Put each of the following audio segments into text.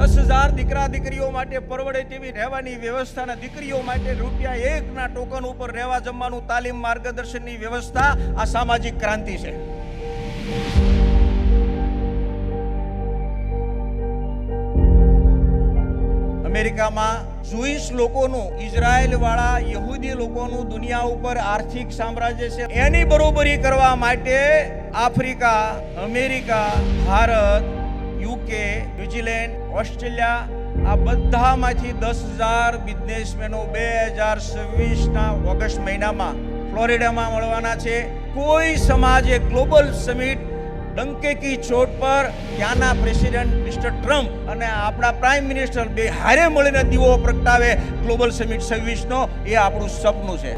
10,000 દીકરા દીકરીઓ માટે પરવડે તેવી રહેવાની વ્યવસ્થાના દીકરીઓ માટે ₹1 ટોકન ઉપર રહેવા જમવાનું તાલીમ માર્ગદર્શનની વ્યવસ્થા આ સામાજિક ક્રાંતિ છે. અમેરિકામાં જુઈશ લોકોનું, ઇઝરાયલ વાળા યહૂદી લોકોનું દુનિયા ઉપર આર્થિક સામ્રાજ્ય છે. એની બરોબરી કરવા માટે Africa, America, Bharat, UK, New Zealand, Australia આ બધામાંથી 10,000 બિઝનેસમેનો 2026ના ઓગસ્ટ મહિનામાં ફ્લોરિડામાં મળવાના છે. કોઈ સમાજે ગ્લોબલ સમિટ ડંકે કી ચોટ પર ત્યાંના પ્રેસિડેન્ટ મિસ્ટર ટ્રમ્પ અને આપણા પ્રાઇમ મિનિસ્ટર બે હારે મળીને દીવો પ્રગટાવે ગ્લોબલ સમિટ 26નો, એ આપણું સપનું છે.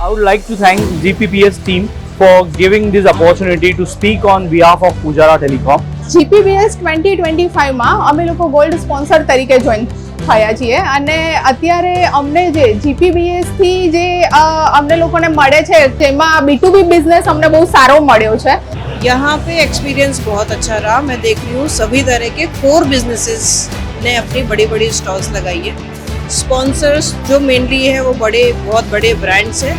I would like to thank GPPS team for giving this opportunity to speak on behalf of Pujara Telecom. GPPS 2025 માં અમે લોકો ગોલ્ડ સ્પોન્સર તરીકે જોઈન થયા છીએ અને અત્યારે અમને જે GPPS થી જે અમને લોકોને મળે છે તેમાં B2B બિઝનેસ અમને બહુ સારો મળ્યો છે. यहाँ पे एक्सपीरियंस बहुत अच्छा रहा. मैं देख रही हूँ सभी तरह के कोर बिजनेसेस ने अपनी बड़ी बड़ी स्टॉल्स लगाई है. स्पॉन्सर्स जो मेनली है वो बहुत बड़े ब्रांड्स हैं.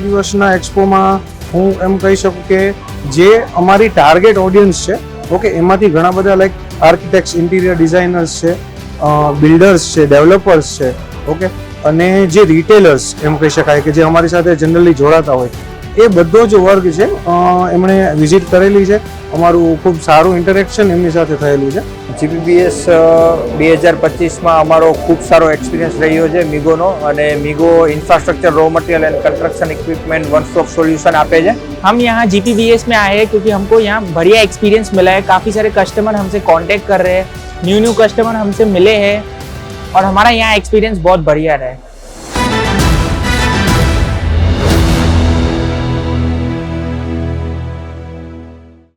દિવસના એક્સપોમાં હું એમ કહી શકું કે જે અમારી ટાર્ગેટ ઓડિયન્સ છે, ઓકે, એમાંથી ઘણા બધા લાઈક આર્કિટેક્ટ્સ, ઇન્ટિરિયર ડિઝાઇનર્સ છે, બિલ્ડર્સ છે, ડેવલપર્સ છે, ઓકે, અને જે રિટેલર્સ એમ કહી શકાય કે જે અમારી સાથે જનરલી જોડાતા હોય, એ બધો જ વર્ગ છે એમણે વિઝિટ કરેલી છે. અમારું ખૂબ સારું ઇન્ટરેક્શન એમની સાથે થયેલું છે. GPPS 2025માં અમારો ખૂબ સારો એક્સપિરિયન્સ રહ્યો છે મીગોનો, અને MeeGo infrastructure, raw material and construction equipment one stop solution आपे है. हम यहाँ GPPS में आए हैं क्योंकि हमको यहाँ बढ़िया एक्सपीरियंस मिला है. काफ़ी सारे कस्टमर हमसे कांटेक्ट कर रहे हैं, न्यू कस्टमर हमसे मिले हैं और हमारा यहाँ एक्सपीरियंस बहुत बढ़िया रहा है.